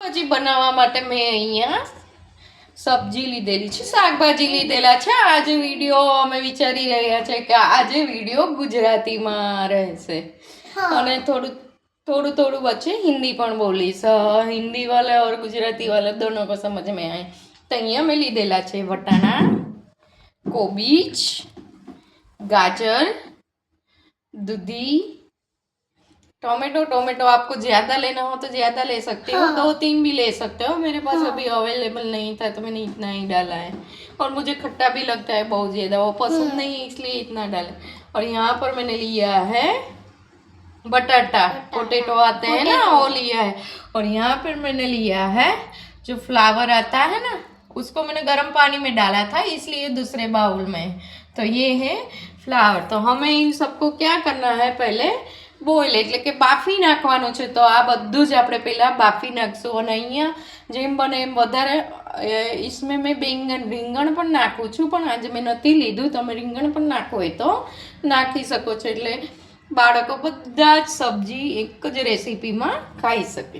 ભાજી બનાવવા માટે મેં અહીંયા સબ્જી લીધેલી છે, શાકભાજી લીધેલા છે. આજે વિડીયો અમે વિચારી રહ્યા છે કે આજે વિડીયો ગુજરાતીમાં રહેશે અને થોડું बच्चे हिंदी પણ બોલીશ. हिंदी वाले और गुजराती वाले दोनों को समझ में आए. तो અહીંયા મેં લીધેલા છે વટાણા, कोबीज, गाजर, दूधी, टोमेटो आपको ज़्यादा लेना हो तो ज़्यादा ले सकते हो, 2-3 भी ले सकते हो. मेरे पास अभी अवेलेबल नहीं था तो मैंने इतना ही डाला है. और मुझे खट्टा भी लगता है बहुत ज़्यादा, वो पसंद नहीं इसलिए इतना डाला. और यहाँ पर मैंने लिया है बटाटा, पोटैटो आते हैं ना, वो लिया है. और यहाँ पर मैंने लिया है जो फ्लावर आता है ना, उसको मैंने गर्म पानी में डाला था इसलिए दूसरे बाउल में. तो ये है फ्लावर. तो हमें इन सबको क्या करना है, पहले બોઇલ એટલે કે બાફી નાખવાનું છે. તો આ બધું જ આપણે પહેલાં બાફી નાખશું. અને અહીંયા જેમ બને એમ વધારે इसमें મેં રીંગણ પણ નાખું છું, પણ આજે મેં નથી લીધું. તમે રીંગણ પણ નાખો હોય તો નાખી શકો છો, એટલે બાળકો બધા જ સબ્જી એક જ રેસીપીમાં ખાઈ શકે.